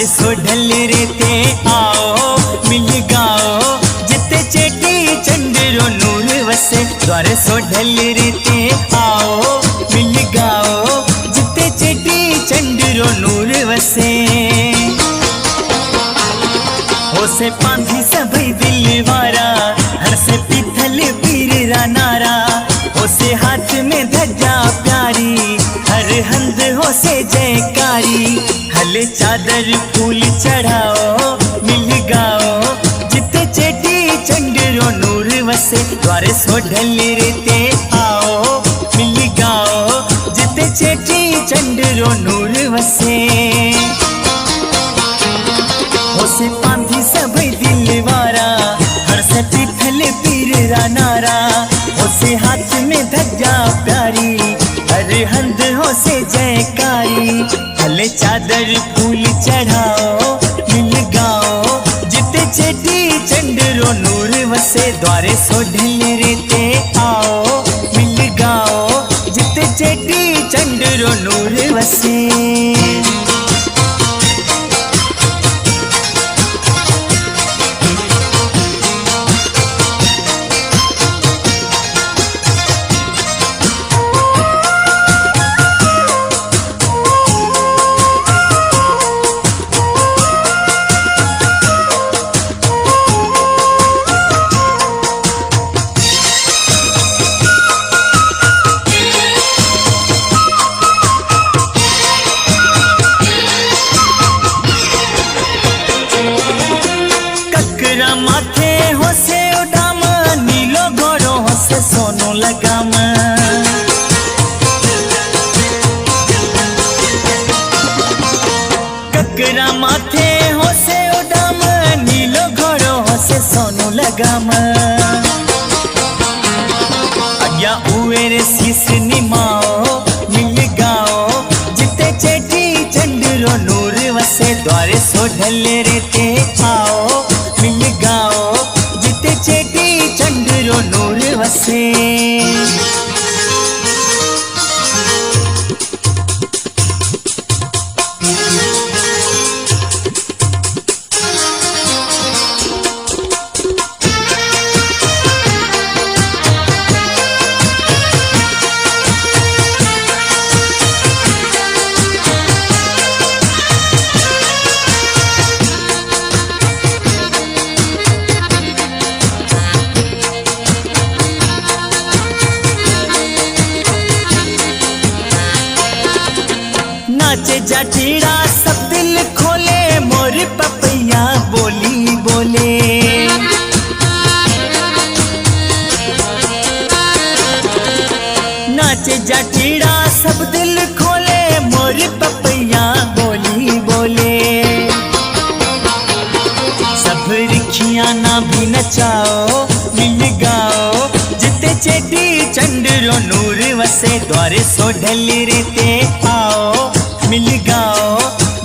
द्वारे सो ढल रेते आओ मिल गाओ जिते चेटी चंद्रो नूर वसे। द्वारे सो ढल रेते आओ मिल गाओ जिते चेटी चंद्रो नूर वसे। से पांधी सभी दिल वारा हर से पीथल पीर रा नारा। हो से हाथ में ध्वजा प्यारी हर हंद हो से जयकारी। हले चादर फूल चढ़ाओ मिल गाओ जिते चेटी चंद्रो नूर वसे। द्वारे सो ढल रेते आओ मिल गाओ जिते चेटी चंद्रो नूर वसे। से पांधी सभी दिल वारा हर से पीथल पीर रा नारा। उसे हाथ में ध्वजा प्यारी हर हंद हो से जयकारी। हले चादर फूल चढ़ाओ मिल गाओ जिते चेटी चंद्रो नूर वसे। द्वारे सो ढल रेते आओ मिल गाओ जिते चेटी चंद्रो नूर वसे। माथे हो से उडाम नीलो घोड़ो हो से सोनो लगाम। ककरा माथे हो से उडाम नीलो घोड़ो हो से सोनो लगाम। अग्या उवेरे शीस निमाओ मिल गाओ जिते चेटी चंद्रो नूर वसे। द्वारे सो ढल रेते आओ मिल गाओ जिते चेटी चंद्रो नूर वसे। नाचे जाटीड़ा सब दिल खोले मोर पपैया बोली बोले। नाचे जाटीड़ा सब दिल खोले मोर पपैया बोली बोले। सब रिखियां ना भी नचाओ मिल गाओ जिते चेटी चंद्रो नूर वसे। द्वारे सो ढल रेते आओ मिल गाओ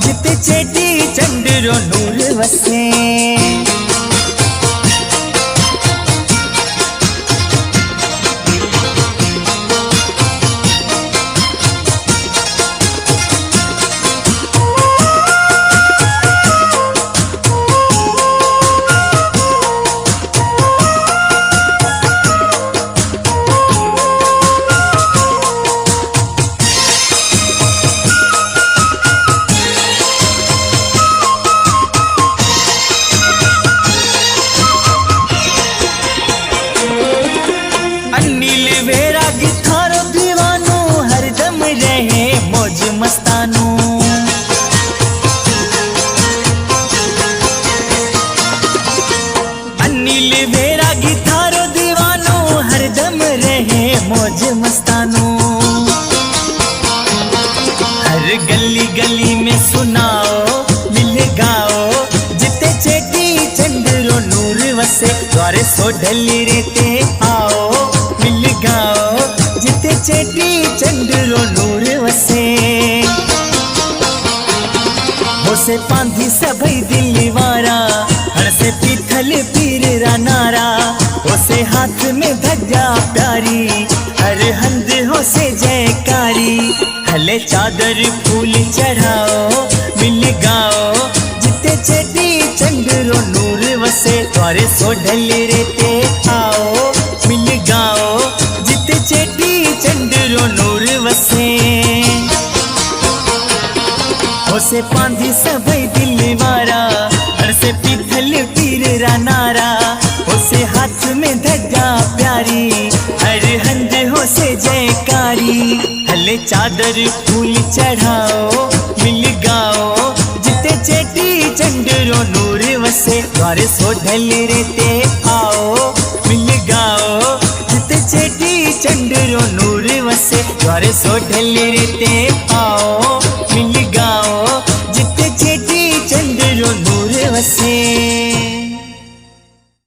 जिते चेटी चंद्रो नूर वसे। मस्तानू अनिल वैरागी थारो दीवानो हरदम रहे मौज मस्तानू। हर गली गली में सुनाओ मिल गाओ जिते चेटी चंद्रो नूर वसे। द्वारे सो ढल रेते आओ मिल गाओ जिते चेटी चंद्रो नूर वसे। हो से पांधी सभी दिल वारा हर से पीथल पीर रा नारा। हो से हाथ में ध्वजा प्यारी हर हंद हो से जयकारी। हले चादर फूल चढ़ाओ मिल गाओ चंद्रो नूर वसे द्वारे सो ढल रेते आओ मिल गाओ जिते चेटी चंद्रो नूर वसे होसे पांधी सभई दिल वारा हर से पीथल पीर रा नारा होसे हाथ में धजा प्यारी हर हंद होसे जयकारी हले चादर फूल चढ़ाओ मिल गाओ जिते चेटी चंद्रो नूर वसे द्वारे सो ढल रेते आओ मिल गाओ जिते चेटी चंद्रो नूर वसे द्वारे सो ढल रेते आओ मिल